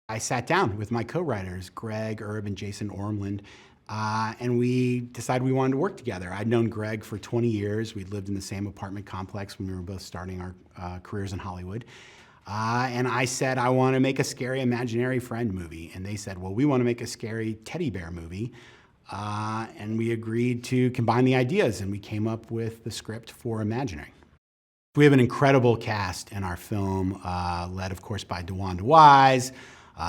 I sat down with my co-writers, Greg, Herb, and Jason Ormland, and we decided we wanted to work together. I'd known Greg for 20 years. We'd lived in the same apartment complex when we were both starting our careers in Hollywood. And I said, I want to make a scary imaginary friend movie. And they said, well, we want to make a scary teddy bear movie. And we agreed to combine the ideas, and we came up with the script for Imaginary. We have an incredible cast in our film, led, of course, by DeWanda Wise,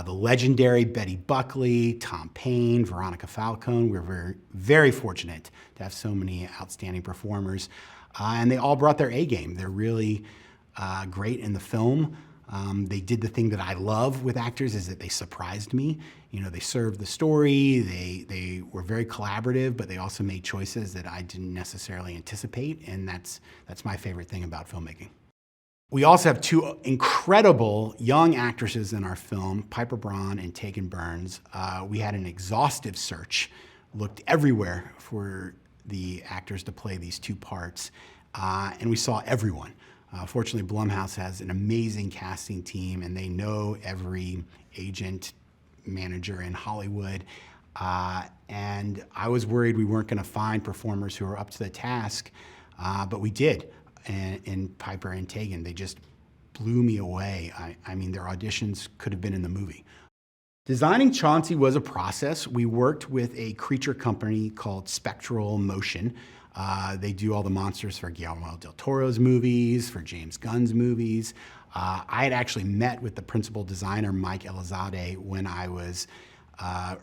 the legendary Betty Buckley, Tom Payne, Veronica Falcone. We're very, very fortunate to have so many outstanding performers. And they all brought their A game. They're really great in the film. They did the thing that I love with actors, is that they surprised me. You know, they served the story, they were very collaborative, but they also made choices that I didn't necessarily anticipate, and that's my favorite thing about filmmaking. We also have two incredible young actresses in our film, Piper Braun and Tegan Burns. We had an exhaustive search, looked everywhere for the actors to play these two parts, and we saw everyone. Fortunately, Blumhouse has an amazing casting team, and they know every agent, manager in Hollywood. And I was worried we weren't going to find performers who were up to the task, but we did. And Piper and Tegan, they just blew me away. I mean, their auditions could have been in the movie. Designing Chauncey was a process. We worked with a creature company called Spectral Motion. They do all the monsters for Guillermo del Toro's movies, for James Gunn's movies. I had actually met with the principal designer, Mike Elizalde, when I was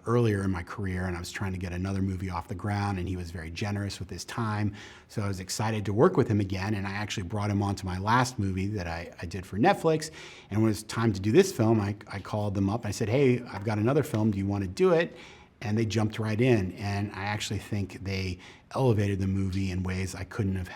earlier in my career, and I was trying to get another movie off the ground, and he was very generous with his time. So I was excited to work with him again, and I actually brought him onto my last movie that I did for Netflix. And when it was time to do this film, I called them up and I said, hey, I've got another film, do you want to do it? And they jumped right in, and I actually think they elevated the movie in ways I couldn't have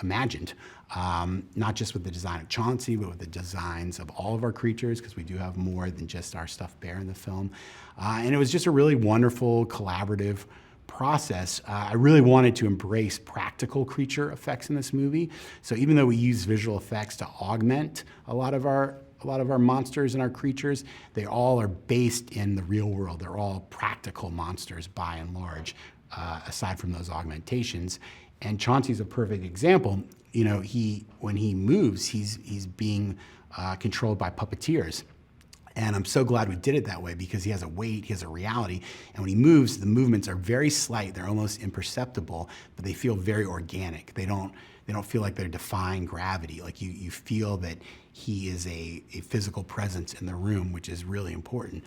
imagined. Not just with the design of Chauncey, but with the designs of all of our creatures, because we do have more than just our stuffed bear in the film. And it was just a really wonderful, collaborative process. I really wanted to embrace practical creature effects in this movie. So even though we use visual effects to augment a lot of our monsters and our creatures, they all are based in the real world. They're all practical monsters by and large, aside from those augmentations. And Chauncey's a perfect example. You know, when he moves, he's being controlled by puppeteers. And I'm so glad we did it that way, because he has a weight, he has a reality. And when he moves, the movements are very slight, they're almost imperceptible, but they feel very organic. They don't feel like they're defying gravity. Like you feel that he is a physical presence in the room, which is really important,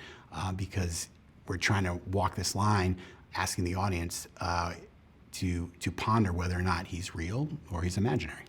because we're trying to walk this line, asking the audience to ponder whether or not he's real or he's imaginary.